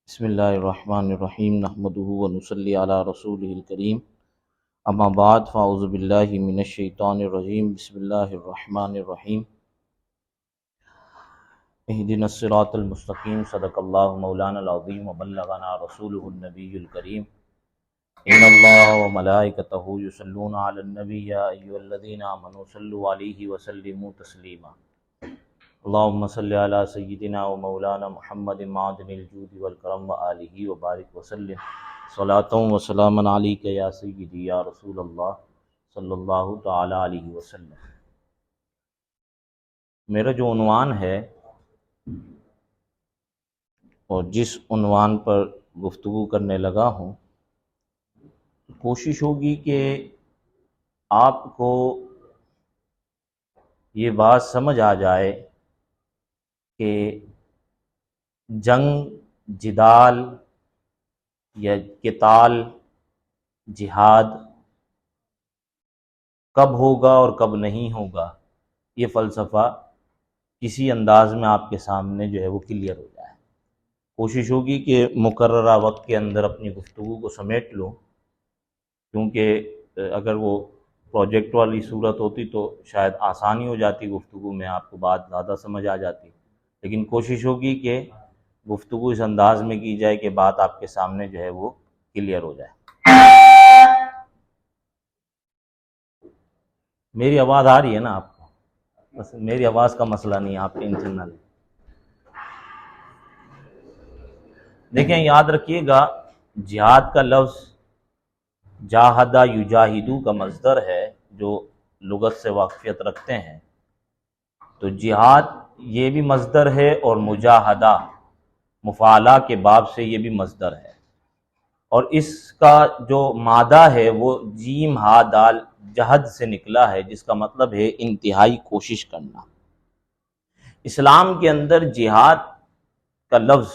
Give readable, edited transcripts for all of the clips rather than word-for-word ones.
بسم اللہ الرحمن الرحیم نحمدہ ونصلی علی رسولہ الکریم اما بعد فاعوذ باللہ من الشیطان الرجیم بسم اللہ الرحمن الرحیم اہدنا الصراط المستقیم صدق اللہ مولانا العظیم وبلغنا رسولہ النبی الکریم ان اللہ وملائکتہ یصلون علی النبی یا ایھا الذین آمنوا صلوا علیہ وسلموا تسلیما اللہم صلی علی سیدنا و مولانا محمد معدن الجود والکرم وآلہ وبارک وسلم صلاۃ و سلاما علیک یا سیدی یا رسول اللہ صلی اللہ تعالی علیہ وسلم۔ میرا جو عنوان ہے اور جس عنوان پر گفتگو کرنے لگا ہوں، کوشش ہوگی کہ آپ کو یہ بات سمجھ آ جائے کہ جنگ، جدال یا قتال، جہاد کب ہوگا اور کب نہیں ہوگا، یہ فلسفہ کسی انداز میں آپ کے سامنے جو ہے وہ کلیئر ہو جائے۔ کوشش ہوگی کہ مقررہ وقت کے اندر اپنی گفتگو کو سمیٹ لوں، کیونکہ اگر وہ پروجیکٹ والی صورت ہوتی تو شاید آسانی ہو جاتی گفتگو میں، آپ کو بات زیادہ سمجھ آ جاتی، لیکن کوشش ہوگی کہ گفتگو اس انداز میں کی جائے کہ بات آپ کے سامنے جو ہے وہ کلیئر ہو جائے۔ میری آواز آ رہی ہے نا آپ کو؟ بس میری آواز کا مسئلہ نہیں، آپ ٹینشن نہ لیں۔ دیکھیں، یاد رکھیے گا، جہاد کا لفظ جاہدہ یجاہدو کا مصدر ہے، جو لغت سے واقفیت رکھتے ہیں تو جہاد یہ بھی مصدر ہے، اور مجاہدہ مفعلہ کے باب سے یہ بھی مصدر ہے، اور اس کا جو مادہ ہے وہ جیم ہا دال جہد سے نکلا ہے، جس کا مطلب ہے انتہائی کوشش کرنا۔ اسلام کے اندر جہاد کا لفظ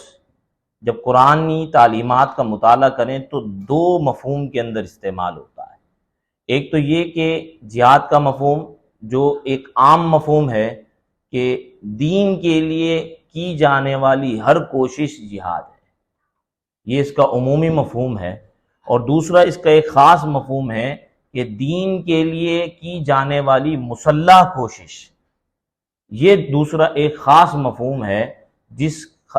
جب قرآنی تعلیمات کا مطالعہ کریں تو دو مفہوم کے اندر استعمال ہوتا ہے۔ ایک تو یہ کہ جہاد کا مفہوم جو ایک عام مفہوم ہے کہ دین کے لیے کی جانے والی ہر کوشش جہاد ہے، یہ اس کا عمومی مفہوم ہے، اور دوسرا اس کا ایک خاص مفہوم ہے کہ دین کے لیے کی جانے والی مسلح کوشش، یہ دوسرا ایک خاص مفہوم ہے،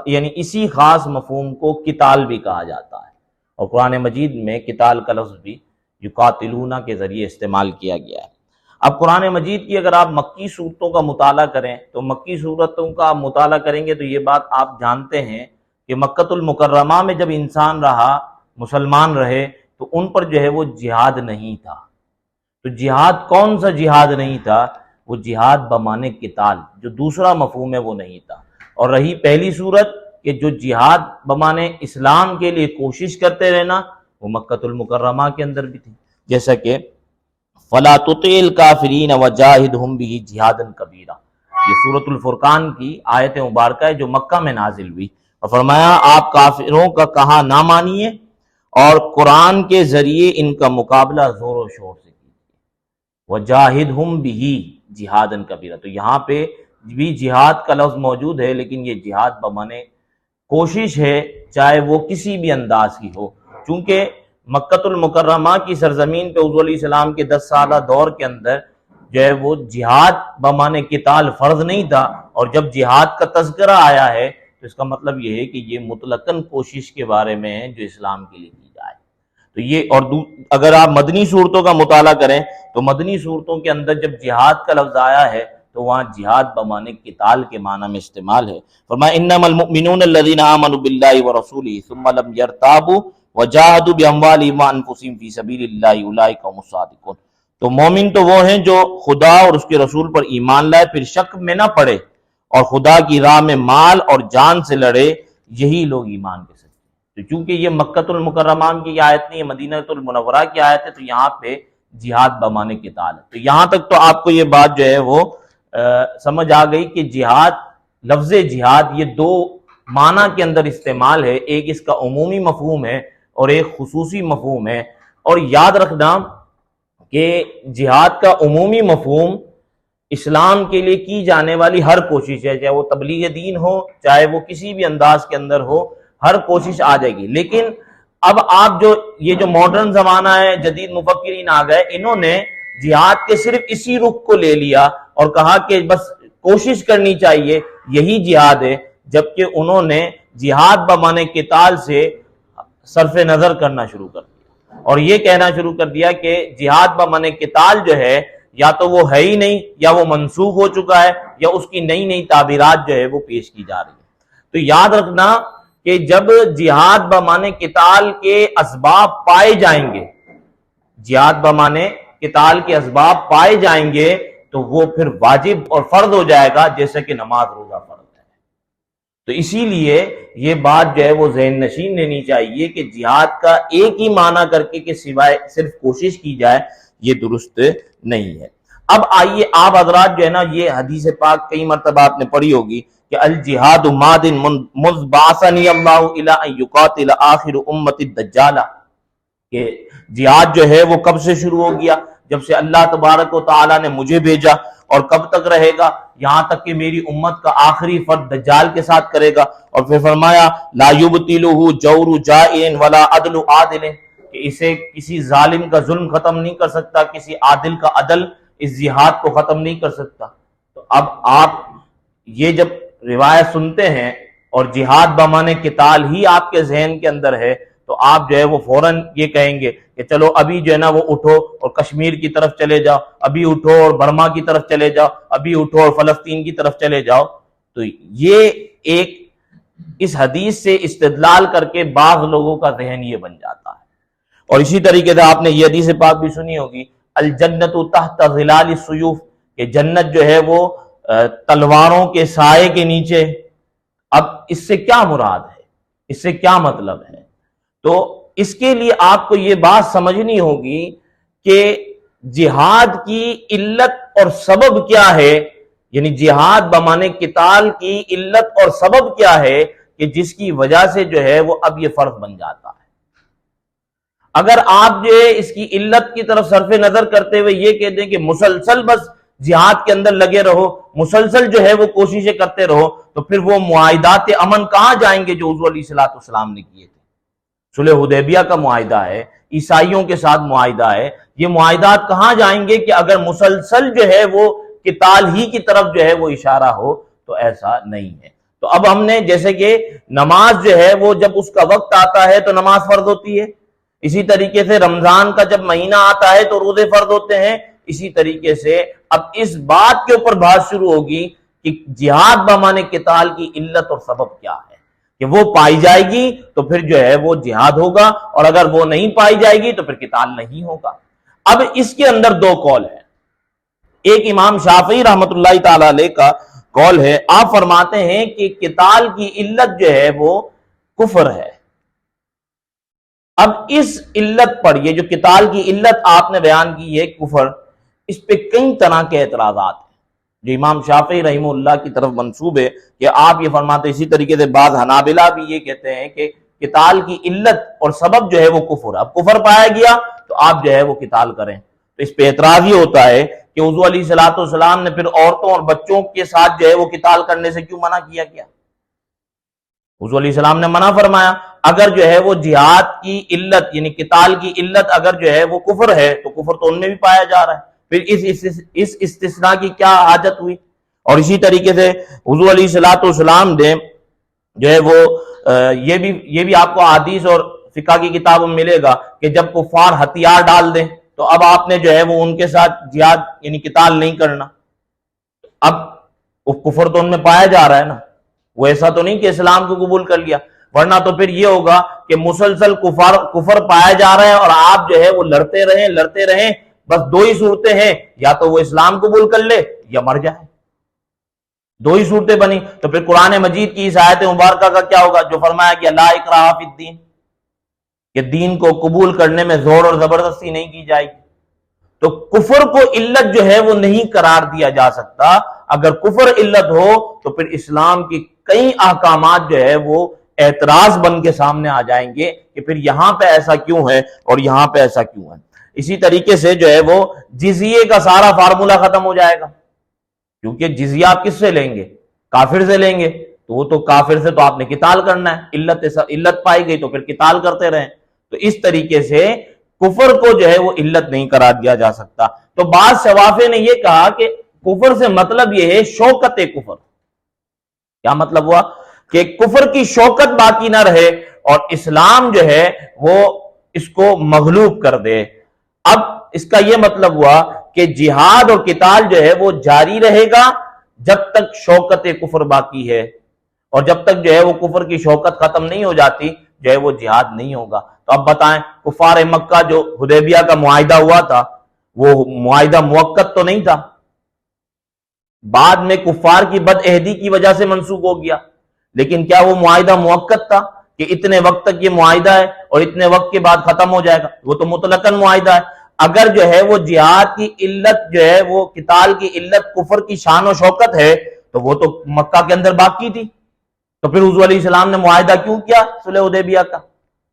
یعنی اسی خاص مفہوم کو قتال بھی کہا جاتا ہے، اور قرآن مجید میں قتال کا لفظ بھی یقاتلون کے ذریعے استعمال کیا گیا ہے۔ اب قرآن مجید کی اگر آپ مکی صورتوں کا مطالعہ کریں تو مکی صورتوں کا آپ مطالعہ کریں گے تو یہ بات آپ جانتے ہیں کہ مکۃ المکرمہ میں جب انسان رہا، مسلمان رہے، تو ان پر جو ہے وہ جہاد نہیں تھا۔ تو جہاد کون سا جہاد نہیں تھا؟ وہ جہاد بمانے قتال، جو دوسرا مفہوم ہے وہ نہیں تھا۔ اور رہی پہلی صورت کہ جو جہاد بمانے اسلام کے لیے کوشش کرتے رہنا، وہ مکۃ المکرمہ کے اندر بھی تھی، جیسا کہ فَلَا تُطِعِ الْكَافِرِينَ وَجَاهِدْهُمْ بِهِ جِهَادًا كَبِيرًا، یہ سورۃ الفرقان کی آیت مبارکہ ہے جو مکہ میں نازل ہوئی، اور فرمایا آپ کافروں کا کہا نہ مانیے اور قرآن کے ذریعے ان کا مقابلہ زور و شور سے کیجیے۔ وَجَاهِدْهُمْ بِهِ جِهَادًا كَبِيرًا، تو یہاں پہ بھی جہاد کا لفظ موجود ہے، لیکن یہ جہاد بمانے کوشش ہے، چاہے وہ کسی بھی انداز کی ہو، چونکہ مکۃ المکرمہ کی سرزمین پہ حضور علیہ السلام کے 10 سالہ دور کے اندر جو ہے وہ جہاد بمانے قتال فرض نہیں تھا، اور جب جہاد کا تذکرہ آیا ہے تو اس کا مطلب یہ ہے کہ یہ مطلقاً کوشش کے بارے میں ہے جو اسلام کے لیے کی جائے۔ تو یہ، اور اگر آپ مدنی صورتوں کا مطالعہ کریں تو مدنی صورتوں کے اندر جب جہاد کا لفظ آیا ہے تو وہاں جہاد بمانے قتال کے معنی میں استعمال ہے۔ فرمایا انما المؤمنون الذين آمنوا بالله ورسوله ثم لم يرتابوا وجاهدوا باموالهم وانفسهم في سبيل الله اولئك هم الصادقون، تو مومن تو وہ ہیں جو خدا اور اس کے رسول پر ایمان لائے، پھر شک میں نہ پڑے اور خدا کی راہ میں مال اور جان سے لڑے، یہی لوگ ایمان کے سچے ہیں۔ تو چونکہ یہ مکۃ المکرمہ کی آیت نہیں ہے، مدینہ المنورہ کی آیت ہے، تو یہاں پہ جہاد بمانے قتال ہے۔ تو یہاں تک تو آپ کو یہ بات جو ہے وہ سمجھ آ گئی کہ جہاد، لفظ جہاد یہ دو معنی کے اندر استعمال ہے، ایک اس کا عمومی مفہوم ہے اور ایک خصوصی مفہوم ہے۔ اور یاد رکھنا کہ جہاد کا عمومی مفہوم اسلام کے لیے کی جانے والی ہر کوشش ہے، چاہے وہ تبلیغ دین ہو، چاہے وہ کسی بھی انداز کے اندر ہو، ہر کوشش آ جائے گی. لیکن اب آپ یہ جو ماڈرن زمانہ ہے، جدید مفکرین آ گئے، انہوں نے جہاد کے صرف اسی رخ کو لے لیا اور کہا کہ بس کوشش کرنی چاہیے، یہی جہاد ہے، جبکہ انہوں نے جہاد بمعنی قتال سے صرف نظر کرنا شروع کر دیا اور یہ کہنا شروع کر دیا کہ جہاد بمعنی قتال جو ہے یا تو وہ ہے ہی نہیں، یا وہ منسوخ ہو چکا ہے، یا اس کی نئی نئی تعبیرات جو ہے وہ پیش کی جا رہی ہے. تو یاد رکھنا کہ جب جہاد بمعنی قتال کے اسباب پائے جائیں گے، جہاد بمعنی قتال کے اسباب پائے جائیں گے تو وہ پھر واجب اور فرض ہو جائے گا، جیسے کہ نماز روزہ فرض ہے. تو اسی لیے یہ بات جو ہے وہ ذہن نشین لینی چاہیے کہ جہاد کا ایک ہی معنی کر کے کہ سوائے صرف کوشش کی جائے، یہ درست نہیں ہے. اب آئیے آپ حضرات جو ہے نا، یہ حدیث پاک کئی مرتبہ آپ نے پڑھی ہوگی کہ الجہاد ماد مذ بعثنی اللہ الی ان یقاتل آخر امت الدجال، کہ جہاد جو ہے وہ کب سے شروع ہو گیا؟ جب سے اللہ تبارک و تعالیٰ نے مجھے بھیجا. اور کب تک رہے گا؟ یہاں تک کہ میری امت کا آخری فرد دجال کے ساتھ کرے گا. اور پھر فرمایا لا یبطلہ جور جائر ولا عدل عادل، کہ اسے کسی ظالم کا ظلم ختم نہیں کر سکتا، کسی عادل کا عدل اس جہاد کو ختم نہیں کر سکتا. تو اب آپ یہ جب روایت سنتے ہیں اور جہاد بمعنی قتال ہی آپ کے ذہن کے اندر ہے، تو آپ جو ہے وہ فوراً یہ کہیں گے کہ چلو ابھی جو ہے نا وہ اٹھو اور کشمیر کی طرف چلے جاؤ، ابھی اٹھو اور برما کی طرف چلے جاؤ، ابھی اٹھو اور فلسطین کی طرف چلے جاؤ. تو یہ ایک اس حدیث سے استدلال کر کے بعض لوگوں کا ذہن یہ بن جاتا ہے. اور اسی طریقے سے آپ نے یہ حدیث پاک بھی سنی ہوگی الجنت تحت ظلال السیوف، کہ جنت جو ہے وہ تلواروں کے سائے کے نیچے. اب اس سے کیا مراد ہے، اس سے کیا مطلب ہے؟ تو اس کے لیے آپ کو یہ بات سمجھنی ہوگی کہ جہاد کی علت اور سبب کیا ہے، یعنی جہاد بمعنی قتال کی علت اور سبب کیا ہے کہ جس کی وجہ سے جو ہے وہ اب یہ فرض بن جاتا ہے. اگر آپ جو ہے اس کی علت کی طرف صرف نظر کرتے ہوئے یہ کہہ دیں کہ مسلسل بس جہاد کے اندر لگے رہو، مسلسل جو ہے وہ کوششیں کرتے رہو، تو پھر وہ معاہدات امن کہاں جائیں گے جو حضور علیہ السلام نے کیے تھے؟ صلح حدیبیہ کا معاہدہ ہے، عیسائیوں کے ساتھ معاہدہ ہے، یہ معاہدات کہاں جائیں گے کہ اگر مسلسل جو ہے وہ قتال ہی کی طرف جو ہے وہ اشارہ ہو؟ تو ایسا نہیں ہے. تو اب ہم نے جیسے کہ نماز جو ہے وہ جب اس کا وقت آتا ہے تو نماز فرض ہوتی ہے، اسی طریقے سے رمضان کا جب مہینہ آتا ہے تو روزے فرض ہوتے ہیں. اسی طریقے سے اب اس بات کے اوپر بات شروع ہوگی کہ جہاد بمعنی قتال کی علت اور سبب کیا ہے، کہ وہ پائی جائے گی تو پھر جو ہے وہ جہاد ہوگا، اور اگر وہ نہیں پائی جائے گی تو پھر قتال نہیں ہوگا. اب اس کے اندر دو قول ہیں. ایک امام شافعی رحمۃ اللہ تعالی علیہ کا قول ہے، آپ فرماتے ہیں کہ قتال کی علت جو ہے وہ کفر ہے. اب اس علت پر، یہ جو قتال کی علت آپ نے بیان کی ہے کفر، اس پہ کئی طرح کے اعتراضات ہیں جو امام شافعی رحمہ اللہ کی طرف منسوب ہے کہ آپ یہ فرماتے. اسی طریقے سے بعض حنابلہ بھی یہ کہتے ہیں کہ قتال کی علت اور سبب جو ہے وہ کفر. اب کفر پایا گیا تو آپ جو ہے وہ قتال کریں. تو اس پہ اعتراض یہ ہوتا ہے کہ حضور علیہ السلام نے پھر عورتوں اور بچوں کے ساتھ جو ہے وہ قتال کرنے سے کیوں منع کیا گیا؟ حضور علیہ السلام نے منع فرمایا. اگر جو ہے وہ جہاد کی علت یعنی قتال کی علت اگر جو ہے وہ کفر ہے تو کفر تو ان میں بھی پایا جا رہا ہے، پھر اس استثناء کی کیا حاجت ہوئی؟ اور اسی طریقے سے حضور علیہ السلام نے جو ہے وہ یہ بھی آپ کو حدیث اور فقہ کی کتاب میں ملے گا کہ جب کفار ہتھیار ڈال دیں تو اب آپ نے جو ہے وہ ان کے ساتھ جہاد یعنی قتال نہیں کرنا. اب کفر تو ان میں پایا جا رہا ہے نا، وہ ایسا تو نہیں کہ اسلام کو قبول کر لیا، ورنہ تو پھر یہ ہوگا کہ مسلسل کفر پایا جا رہا ہے اور آپ جو ہے وہ لڑتے رہیں. بس دو ہی صورتیں ہیں، یا تو وہ اسلام قبول کر لے یا مر جائے. دو ہی صورتیں بنی. تو پھر قرآن مجید کی اس آیت مبارکہ کا کیا ہوگا جو فرمایا کہ لا اکراہ فی الدین، کہ دین کو قبول کرنے میں زور اور زبردستی نہیں کی جائے گی. تو کفر کو علت جو ہے وہ نہیں قرار دیا جا سکتا. اگر کفر علت ہو تو پھر اسلام کی کئی احکامات جو ہے وہ اعتراض بن کے سامنے آ جائیں گے کہ پھر یہاں پہ ایسا کیوں ہے اور یہاں پہ ایسا کیوں ہے. اسی طریقے سے جو ہے وہ جزیے کا سارا فارمولہ ختم ہو جائے گا، کیونکہ جزیہ آپ کس سے لیں گے؟ کافر سے لیں گے. تو وہ تو کافر سے تو آپ نے قتال کرنا ہے، علت پائی گئی تو پھر قتال کرتے رہیں۔ تو اس طریقے سے کفر کو جو ہے وہ علت نہیں قرار دیا جا سکتا۔ تو بعض شوافع نے یہ کہا کہ کفر سے مطلب یہ ہے شوکت کفر۔ کیا مطلب ہوا؟ کہ کفر کی شوکت باقی نہ رہے اور اسلام جو ہے وہ اس کو مغلوب کر دے۔ اب اس کا یہ مطلب ہوا کہ جہاد اور قتال جو ہے وہ جاری رہے گا جب تک شوکت کفر باقی ہے، اور جب تک جو ہے وہ کفر کی شوکت ختم نہیں ہو جاتی جو ہے وہ جہاد نہیں ہوگا۔ تو اب بتائیں، کفار مکہ جو حدیبیہ کا معاہدہ ہوا تھا وہ معاہدہ موقت تو نہیں تھا، بعد میں کفار کی بد عہدی کی وجہ سے منسوخ ہو گیا، لیکن کیا وہ معاہدہ موقت تھا کہ اتنے وقت تک یہ معاہدہ ہے اور اتنے وقت کے بعد ختم ہو جائے گا؟ وہ تو مطلقاً معاہدہ ہے۔ اگر جو ہے وہ جہاد کی علت جو ہے وہ قتال کی علت کفر کی شان و شوکت ہے تو وہ تو مکہ کے اندر باقی تھی، تو پھر حضور علیہ السلام نے معاہدہ کیوں کیا صلح حدیبیہ کا؟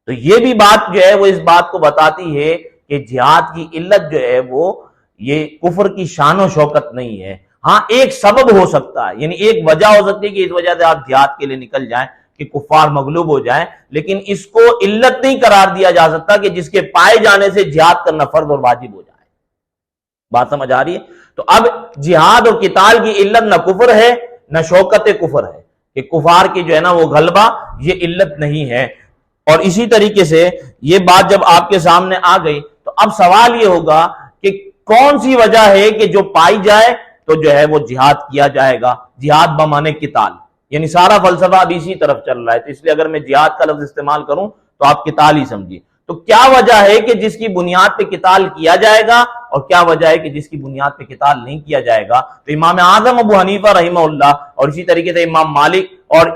تو یہ بھی بات جو ہے وہ اس بات کو بتاتی ہے کہ جہاد کی علت جو ہے وہ یہ کفر کی شان و شوکت نہیں ہے۔ ہاں ایک سبب ہو سکتا ہے، یعنی ایک وجہ ہو سکتی ہے کہ اس وجہ سے آپ جہاد کے لیے نکل جائیں کہ کفار مغلوب ہو جائیں، لیکن اس کو علت نہیں قرار دیا جا سکتا کہ جس کے پائے جانے سے جہاد کرنا فرض اور واجب ہو جائے۔ بات سمجھ آ رہی ہے؟ تو اب جہاد اور قتال کی علت نہ کفر ہے نہ شوکت کفر ہے، کہ کفار کی جو ہے نا وہ غلبہ یہ علت نہیں ہے۔ اور اسی طریقے سے یہ بات جب آپ کے سامنے آ گئی تو اب سوال یہ ہوگا کہ کون سی وجہ ہے کہ جو پائی جائے تو جو ہے وہ جہاد کیا جائے گا، جہاد بمانے قتال، یعنی سارا فلسفہ اب اسی طرف چل رہا ہے۔ تو اس لیے اگر میں جہاد کا لفظ استعمال کروں تو آپ قتال ہی سمجھیے۔ تو کیا وجہ ہے کہ جس کی بنیاد پہ قتال کیا جائے گا اور کیا وجہ ہے کہ جس کی بنیاد پہ قتال نہیں کیا جائے گا؟ تو امام اعظم ابو حنیفہ رحمہ اللہ اور اسی طریقے سے امام مالک اور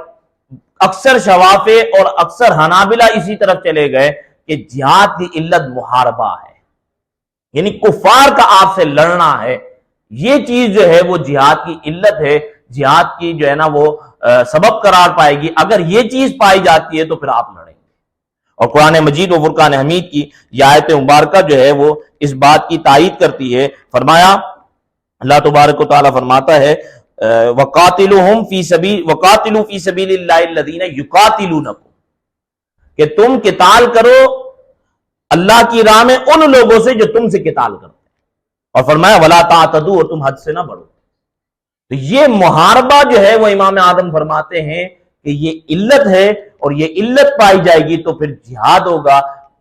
اکثر شوافع اور اکثر حنابلہ اسی طرف چلے گئے کہ جہاد کی علت محاربہ ہے، یعنی کفار کا آپ سے لڑنا ہے، یہ چیز جو ہے وہ جہاد کی علت ہے، جہاد کی جو ہے نا وہ سبب قرار پائے گی۔ اگر یہ چیز پائی جاتی ہے تو پھر آپ لڑیں گے۔ اور قرآن مجید و فرقان حمید کی یہ آیت مبارکہ جو ہے وہ اس بات کی تائید کرتی ہے۔ فرمایا، اللہ تبارک و تعالیٰ فرماتا ہے وَقَاتِلُوهُمْ فِي وَقَاتِلُوا فِي سَبِيلِ اللَّهِ الَّذِينَ يُقَاتِلُونَكُمْ، کہ تم قتال کرو اللہ کی راہ میں ان لوگوں سے جو تم سے قتال کرتے ہیں، اور فرمایا وَلَا تَعْتَدُوا، اور تم حد سے نہ بڑھو۔ تو یہ محاربہ جو ہے وہ امام اعظم فرماتے ہیں کہ یہ علت ہے، اور یہ علت پائی جائے گی تو پھر جہاد ہوگا،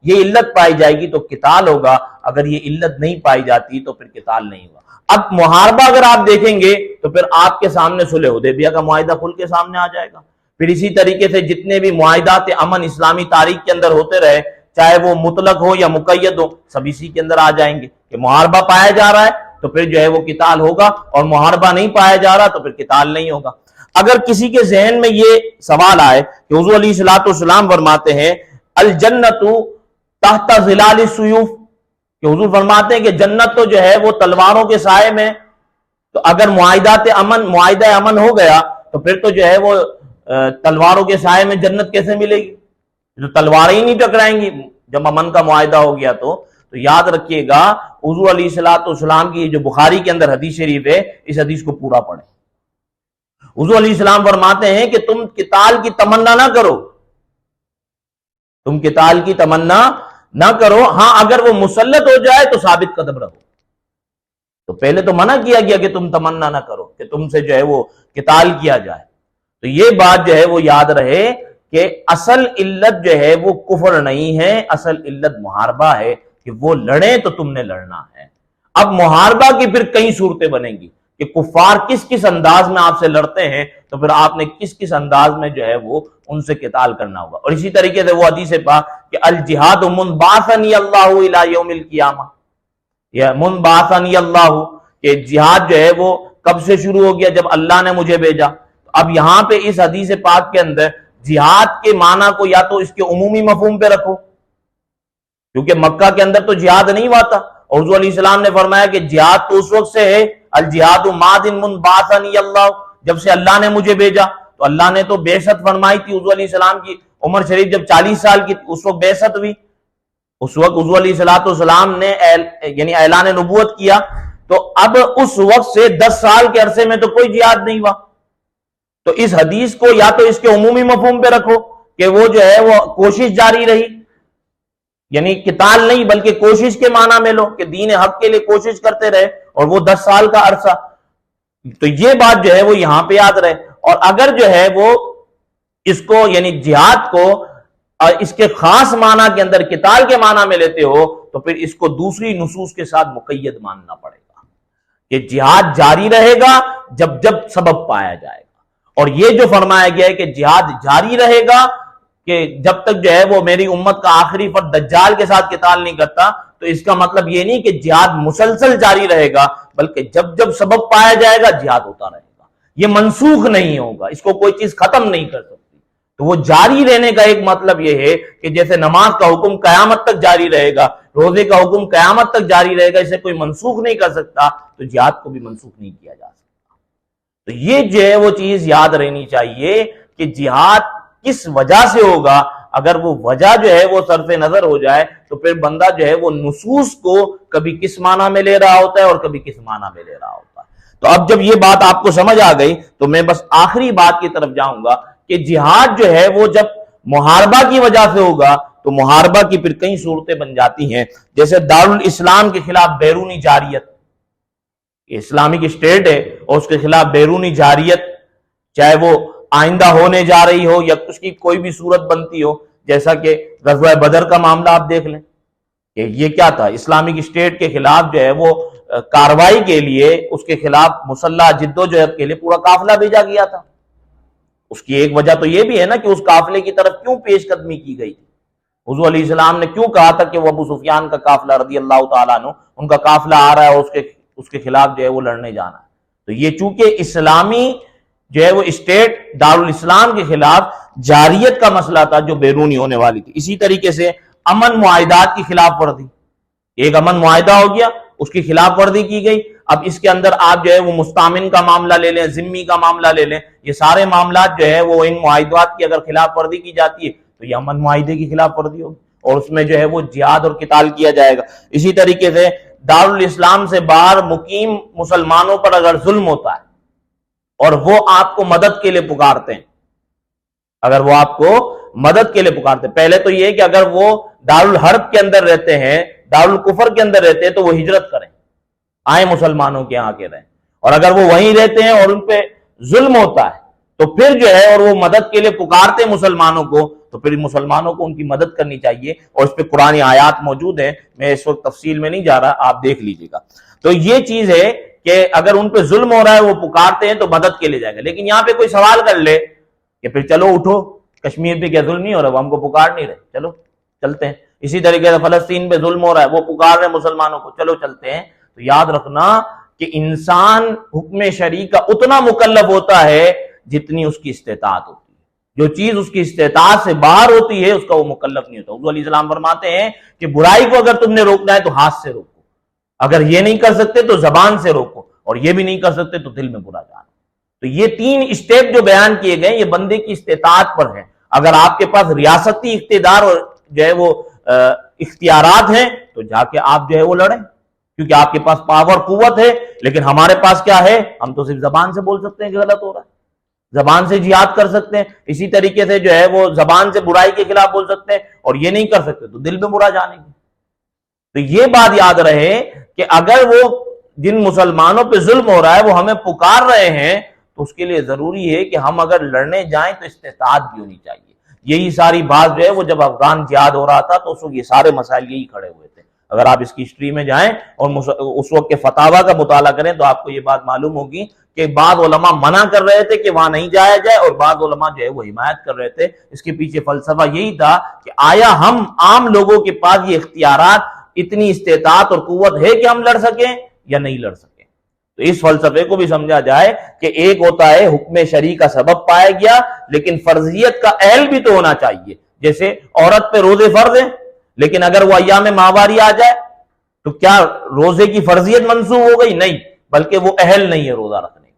یہ علت پائی جائے گی تو قتال ہوگا، اگر یہ علت نہیں پائی جاتی تو پھر قتال نہیں ہوگا۔ اب محاربہ اگر آپ دیکھیں گے تو پھر آپ کے سامنے صلح حدیبیہ کا معاہدہ کھل کے سامنے آ جائے گا۔ پھر اسی طریقے سے جتنے بھی معاہدات امن اسلامی تاریخ کے اندر ہوتے رہے، چاہے وہ مطلق ہو یا مقید ہو، سب اسی کے اندر آ جائیں گے کہ محاربہ پایا جا رہا ہے تو پھر جو ہے وہ قتال ہوگا، اور محاربہ نہیں پایا جا رہا تو پھر قتال نہیں ہوگا۔ اگر کسی کے ذہن میں یہ سوال آئے کہ حضور علیہ الصلوۃ والسلام فرماتے ہیں الجنت تحت ظلال السیوف، کہ حضور فرماتے ہیں کہ جنت تو جو ہے وہ تلواروں کے سائے میں، تو اگر معاہدہ امن ہو گیا تو پھر تو جو ہے وہ تلواروں کے سائے میں جنت کیسے ملے گی؟ جو تلواریں ہی نہیں ٹکرائیں گی جب امن کا معاہدہ ہو گیا تو یاد رکھیے گا حضور علیہ الصلوۃ والسلام کی جو بخاری کے اندر حدیث شریف ہے، اس حدیث کو پورا پڑھیں۔ حضور علیہ السلام فرماتے ہیں کہ تم قتال کی تمنا نہ کرو، تم قتال کی تمنا نہ کرو، ہاں اگر وہ مسلط ہو جائے تو ثابت قدم رہو۔ تو پہلے تو منع کیا گیا کہ تم تمنا نہ کرو کہ تم سے جو ہے وہ قتال کیا جائے۔ تو یہ بات جو ہے وہ یاد رہے کہ اصل علت جو ہے وہ کفر نہیں ہے، اصل علت محاربہ ہے، کہ وہ لڑیں تو تم نے لڑنا ہے۔ اب محاربہ کی پھر کئی صورتیں بنیں گی کہ کفار کس کس انداز میں آپ سے لڑتے ہیں، تو پھر آپ نے کس کس انداز میں جو ہے وہ ان سے قتال کرنا ہوگا۔ اور اسی طریقے سے وہ حدیث پاک کہ الجہاد منبعثنی اللہ الی یوم القیامہ، یا منبعثنی اللہ، کہ جہاد جو ہے وہ کب سے شروع ہو گیا؟ جب اللہ نے مجھے بھیجا۔ اب یہاں پہ اس حدیث پاک کے اندر جہاد کے معنی کو یا تو اس کے عمومی مفہوم پہ رکھو، کیونکہ مکہ کے اندر تو جہاد نہیں ہوا تھا، اور حضور علیہ السلام نے فرمایا کہ جہاد تو اس وقت سے ہے، الجہاد ماض منبعثنی اللہ، جب سے اللہ نے مجھے بھیجا۔ تو اللہ نے تو بعثت فرمائی تھی حضور علیہ السلام کی، عمر شریف جب 40 سال کی تھی اس وقت بعثت ہوئی، اس وقت حضور علیہ السلام نے یعنی اعلان نبوت کیا۔ تو اب اس وقت سے 10 سال کے عرصے میں تو کوئی جہاد نہیں ہوا، تو اس حدیث کو یا تو اس کے عمومی مفہوم پہ رکھو کہ وہ جو ہے وہ کوشش جاری رہی، یعنی قتال نہیں بلکہ کوشش کے معنی میں لو کہ دین حق کے لیے کوشش کرتے رہے، اور وہ 10 سال کا عرصہ، تو یہ بات جو ہے وہ یہاں پہ یاد رہے۔ اور اگر جو ہے وہ اس کو یعنی جہاد کو اس کے خاص معنی کے اندر قتال کے معنی میں لیتے ہو تو پھر اس کو دوسری نصوص کے ساتھ مقید ماننا پڑے گا کہ جہاد جاری رہے گا جب جب سبب پایا جائے گا۔ اور یہ جو فرمایا گیا ہے کہ جہاد جاری رہے گا کہ جب تک جو ہے وہ میری امت کا آخری فرد دجال کے ساتھ قتال نہیں کرتا، تو اس کا مطلب یہ نہیں کہ جہاد مسلسل جاری رہے گا، بلکہ جب جب سبب پایا جائے گا جہاد ہوتا رہے گا، یہ منسوخ نہیں ہوگا، اس کو کوئی چیز ختم نہیں کر سکتی۔ تو وہ جاری رہنے کا ایک مطلب یہ ہے کہ جیسے نماز کا حکم قیامت تک جاری رہے گا، روزے کا حکم قیامت تک جاری رہے گا، اسے کوئی منسوخ نہیں کر سکتا، تو جہاد کو بھی منسوخ نہیں کیا جا سکتا۔ تو یہ جو ہے وہ چیز یاد رہنی چاہیے کہ جہاد کس وجہ سے ہوگا۔ اگر وہ وجہ جو ہے وہ صرف نظر ہو جائے تو پھر بندہ جو ہے وہ نصوص کو کبھی کس معنی میں لے رہا ہوتا ہے اور کبھی کس معنی میں لے رہا ہوتا ہے۔ تو اب جب یہ بات آپ کو سمجھ آ گئی تو میں بس آخری بات کی طرف جاؤں گا کہ جہاد جو ہے وہ جب محاربہ کی وجہ سے ہوگا تو محاربہ کی پھر کئی صورتیں بن جاتی ہیں، جیسے دارالاسلام کے خلاف بیرونی جاریت، اسلامک اسٹیٹ ہے اور اس کے خلاف بیرونی جاریت، چاہے وہ آئندہ ہونے جا رہی ہو یا اس کی کوئی بھی صورت بنتی ہو، جیسا کہ غزوہ بدر کا معاملہ آپ دیکھ لیں کہ یہ کیا تھا، اسلامک اسٹیٹ کے خلاف جو ہے وہ کاروائی کے لیے اس کے خلاف مسلح جدوجہد کے لیے پورا قافلہ بھیجا گیا تھا۔ اس کی ایک وجہ تو یہ بھی ہے نا کہ اس قافلے کی طرف کیوں پیش قدمی کی گئی تھی، حضور علیہ السلام نے کیوں کہا تھا کہ وہ ابو سفیان کا قافلہ رضی اللہ تعالیٰ عنہ ان کا قافلہ آ رہا ہے اور اس کے خلاف جو ہے وہ لڑنے جانا ہے۔ تو یہ چونکہ اسلامی جو ہے وہ اسٹیٹ دارالاسلام کے خلاف جاریت کا مسئلہ تھا جو بیرونی ہونے والی تھی۔ اسی طریقے سے امن معاہدات کی خلاف ورزی، ایک امن معاہدہ ہو گیا، اس کی خلاف ورزی کی گئی، اب اس کے اندر آپ جو ہے وہ مستامن کا معاملہ لے لیں، ذمی کا معاملہ لے لیں، یہ سارے معاملات جو ہے وہ ان معاہدات کی اگر خلاف ورزی کی جاتی ہے تو یہ امن معاہدے کی خلاف ورزی ہوگی اور اس میں جو ہے وہ جہاد اور قتال کیا جائے گا۔ اسی طریقے سے دارالاسلام سے باہر مقیم مسلمانوں پر اگر ظلم ہوتا ہے اور وہ آپ کو مدد کے لیے پکارتے ہیں، اگر وہ آپ کو مدد کے لیے پکارتے ہیں، پہلے تو یہ کہ اگر وہ دارالحرب کے اندر رہتے ہیں، دارالکفر کے اندر رہتے ہیں تو وہ ہجرت کریں، آئیں مسلمانوں کے یہاں کے رہیں، اور اگر وہ وہیں رہتے ہیں اور ان پہ ظلم ہوتا ہے تو پھر جو ہے اور وہ مدد کے لیے پکارتے ہیں مسلمانوں کو تو پھر مسلمانوں کو ان کی مدد کرنی چاہیے، اور اس پہ قرآن آیات موجود ہیں، میں اس وقت تفصیل میں نہیں جا رہا، آپ دیکھ لیجئے گا۔ تو یہ چیز ہے کہ اگر ان پہ ظلم ہو رہا ہے وہ پکارتے ہیں تو مدد کے لیے جائے گا۔ لیکن یہاں پہ کوئی سوال کر لے کہ پھر چلو اٹھو، کشمیر پہ کیا ظلم نہیں ہو رہا، وہ ہم کو پکار نہیں رہے، چلو چلتے ہیں۔ اسی طریقے سے فلسطین پہ ظلم ہو رہا ہے، وہ پکار رہے مسلمانوں کو، چلو چلتے ہیں۔ تو یاد رکھنا کہ انسان حکم شرعی کا اتنا مکلف ہوتا ہے جتنی اس کی استطاعت ہوتی ہے، جو چیز اس کی استطاعت سے باہر ہوتی ہے اس کا وہ مکلف نہیں ہوتا۔ حضور علیہ السلام فرماتے ہیں کہ برائی کو اگر تم نے روکنا ہے تو ہاتھ سے روکو، اگر یہ نہیں کر سکتے تو زبان سے روکو، اور یہ بھی نہیں کر سکتے تو دل میں برا جانا۔ تو یہ 3 اسٹیپ جو بیان کیے گئے یہ بندے کی استطاعت پر ہے۔ اگر آپ کے پاس ریاستی اقتدار اور جو ہے وہ اختیارات ہیں تو جا کے آپ جو ہے وہ لڑیں، کیونکہ آپ کے پاس پاور قوت ہے۔ لیکن ہمارے پاس کیا ہے، ہم تو صرف زبان سے بول سکتے ہیں کہ غلط ہو رہا ہے، زبان سے جہاد کر سکتے ہیں، اسی طریقے سے جو ہے وہ زبان سے برائی کے خلاف بول سکتے ہیں، اور یہ نہیں کر سکتے تو دل میں برا جانے گے۔ تو یہ بات یاد رہے کہ اگر وہ جن مسلمانوں پہ ظلم ہو رہا ہے وہ ہمیں پکار رہے ہیں تو اس کے لیے ضروری ہے کہ ہم اگر لڑنے جائیں تو استطاعت بھی ہونی چاہیے۔ یہی ساری بات جو ہے وہ جب افغان جہاد ہو رہا تھا تو اس وقت یہ سارے مسائل یہی کھڑے ہوئے تھے۔ اگر آپ اس کی ہسٹری میں جائیں اور اس وقت کے فتاوی کا مطالعہ کریں تو آپ کو یہ بات معلوم ہوگی کہ بعض علماء منع کر رہے تھے کہ وہاں نہیں جایا جائے اور بعض علماء جو ہے وہ حمایت کر رہے تھے۔ اس کے پیچھے فلسفہ یہی تھا کہ آیا ہم عام لوگوں کے پاس یہ اختیارات، اتنی استطاعت اور قوت ہے کہ ہم لڑ سکیں یا نہیں لڑ سکیں۔ تو اس فلسفے کو بھی سمجھا جائے کہ ایک ہوتا ہے حکم شرعی کا سبب پایا گیا، لیکن فرضیت کا اہل بھی تو ہونا چاہیے۔ جیسے عورت پہ روزے فرض ہیں، لیکن اگر وہ ایام ماہواری آ جائے تو کیا روزے کی فرضیت منسوخ ہو گئی؟ نہیں، بلکہ وہ اہل نہیں ہے روزہ رکھنے کی۔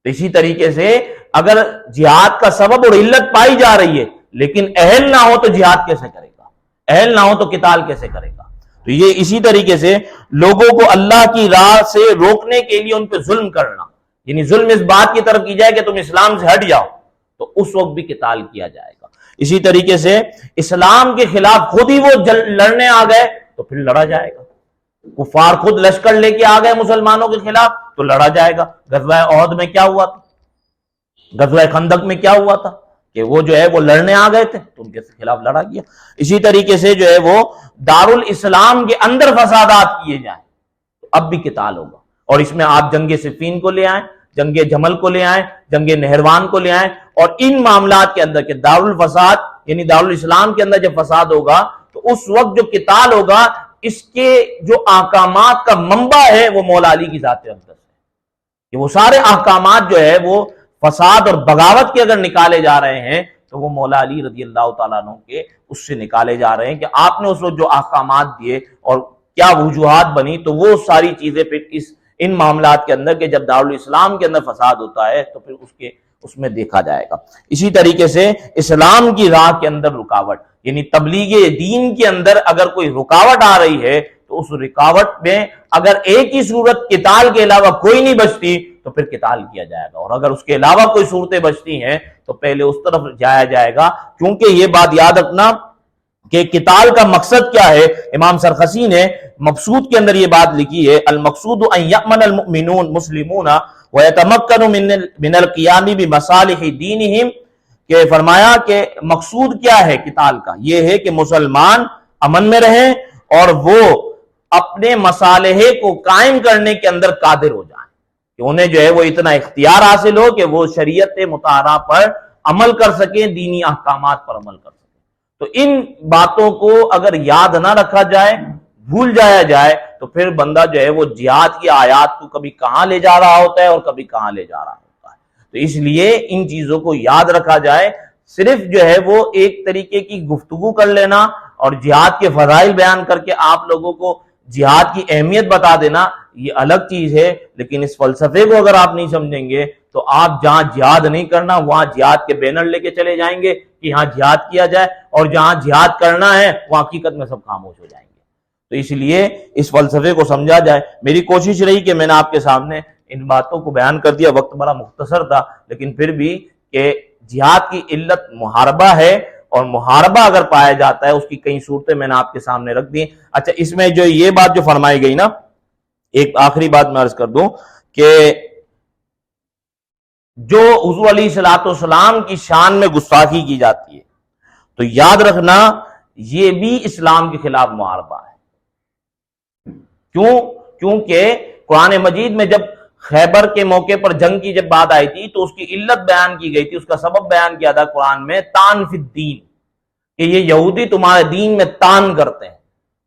تو اسی طریقے سے اگر جہاد کا سبب اور علت پائی جا رہی ہے لیکن اہل نہ ہو تو جہاد کیسے کرے گا، اہل نہ ہو تو قتال کیسے کرے گا؟ تو یہ اسی طریقے سے لوگوں کو اللہ کی راہ سے روکنے کے لیے ان پہ ظلم کرنا، یعنی ظلم اس بات کی طرف کی جائے کہ تم اسلام سے ہٹ جاؤ، تو اس وقت بھی قتال کیا جائے گا۔ اسی طریقے سے اسلام کے خلاف خود ہی وہ لڑنے آ گئے تو پھر لڑا جائے گا۔ کفار خود لشکر لے کے آ گئے مسلمانوں کے خلاف تو لڑا جائے گا۔ غزوہ احد میں کیا ہوا تھا، غزوہ خندق میں کیا ہوا تھا کہ وہ جو ہے وہ لڑنے آ گئے تھے تو ان کے خلاف لڑا گیا۔ اسی طریقے سے جو ہے وہ دارالاسلام کے اندر فسادات کیے جائیں تو اب بھی قتال ہوگا، اور اس میں آپ جنگ صفین کو لے آئیں، جنگ جمل کو لے آئیں، جنگ نہروان کو لے آئیں، اور ان معاملات کے اندر کہ دارالفساد یعنی دارالاسلام کے اندر جب فساد ہوگا تو اس وقت جو قتال ہوگا اس کے جو احکامات کا منبع ہے وہ مولا علی کی ذات اقدس ہے، کہ وہ سارے احکامات جو ہے وہ فساد اور بغاوت کے اگر نکالے جا رہے ہیں تو وہ مولا علی رضی اللہ تعالیٰ عنہ کے اس سے نکالے جا رہے ہیں کہ آپ نے اس وقت جو احکامات دیے اور کیا وجوہات بنی، تو وہ ساری چیزیں پھر ان معاملات کے اندر کہ جب دارالاسلام کے اندر فساد ہوتا ہے تو پھر اس میں دیکھا جائے گا۔ اسی طریقے سے اسلام کی راہ کے اندر رکاوٹ یعنی تبلیغ دین کے اندر اگر کوئی رکاوٹ آ رہی ہے تو اس رکاوٹ میں اگر ایک ہی صورت قتال کے علاوہ کوئی نہیں بچتی تو پھر قتال کیا جائے گا، اور اگر اس کے علاوہ کوئی صورتیں بچتی ہیں تو پہلے اس طرف جایا جائے گا، کیونکہ یہ بات یاد رکھنا کہ قتال کا مقصد کیا ہے۔ امام سرخسی نے مقصود کے اندر یہ بات لکھی ہے، المقصود ان یأمن المؤمنون مسلمون ویتمکنوا من القیام بمصالح دینہم، کہ فرمایا کہ مقصود کیا ہے قتال کا، یہ ہے کہ مسلمان امن میں رہیں اور وہ اپنے مصالح کو قائم کرنے کے اندر قادر ہو جائیں، کہ انہیں جو ہے وہ اتنا اختیار حاصل ہو کہ وہ شریعت مطہرہ پر عمل کر سکیں، دینی احکامات پر عمل کر سکیں۔ تو ان باتوں کو اگر یاد نہ رکھا جائے، بھول جایا جائے، تو پھر بندہ جو ہے وہ جہاد کی آیات کو کبھی کہاں لے جا رہا ہوتا ہے اور کبھی کہاں لے جا رہا ہوتا ہے۔ تو اس لیے ان چیزوں کو یاد رکھا جائے، صرف جو ہے وہ ایک طریقے کی گفتگو کر لینا اور جہاد کے فضائل بیان کر کے آپ لوگوں کو جہاد کی اہمیت بتا دینا یہ الگ چیز ہے، لیکن اس فلسفے کو اگر آپ نہیں سمجھیں گے تو آپ جہاں جہاد نہیں کرنا وہاں جہاد کے بینر لے کے چلے جائیں گے کہ یہاں جہاد کیا جائے، اور جہاں جہاد کرنا ہے وہ حقیقت میں سب خاموش ہو جائیں گے۔ تو اس لیے اس فلسفے کو سمجھا جائے۔ میری کوشش رہی کہ میں نے آپ کے سامنے ان باتوں کو بیان کر دیا، وقت بڑا مختصر تھا، لیکن پھر بھی کہ جہاد کی علت محاربہ ہے، اور محاربہ اگر پایا جاتا ہے اس کی کئی صورتیں میں نے آپ کے سامنے رکھ دی۔ اچھا، اس میں جو یہ بات جو فرمائی گئی نا، ایک آخری بات میں عرض کر دوں کہ جو حضور علیہ الصلوۃ والسلام کی شان میں گستاخی کی جاتی ہے تو یاد رکھنا یہ بھی اسلام کے خلاف محاربہ ہے۔ کیونکہ قرآن مجید میں جب خیبر کے موقع پر جنگ کی جب بات آئی تھی تو اس کی علت بیان کی گئی تھی، اس کا سبب بیان کیا تھا قرآن میں، تان فی الدین، کہ یہ یہودی تمہارے دین میں تان کرتے ہیں،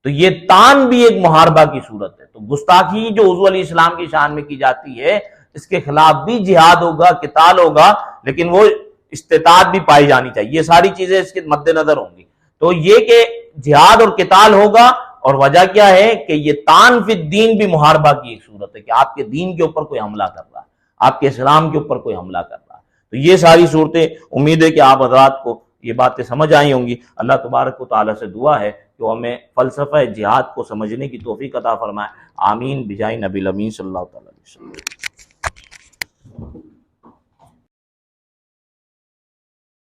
تو یہ تان بھی ایک محاربہ کی صورت ہے۔ تو گستاخی جو حضور علیہ السلام کی شان میں کی جاتی ہے اس کے خلاف بھی جہاد ہوگا، قتال ہوگا، لیکن وہ استطاعت بھی پائی جانی چاہیے، یہ ساری چیزیں اس کے مد نظر ہوں گی۔ تو یہ کہ جہاد اور قتال ہوگا، اور وجہ کیا ہے کہ یہ تان فی الدین بھی محاربہ کی ایک صورت ہے، کہ آپ کے دین کے اوپر کوئی حملہ کر رہا ہے، آپ کے اسلام کے اوپر کوئی حملہ کر رہا ہے۔ تو یہ ساری صورتیں امید ہے کہ آپ حضرات کو یہ باتیں سمجھ آئی ہوں گی۔ اللہ تبارک و تعالیٰ سے دعا ہے کہ وہ ہمیں فلسفہ جہاد کو سمجھنے کی توفیق عطا فرمائے۔ آمین بجائے نبی الامین صلی اللہ تعالیٰ علیہ وسلم۔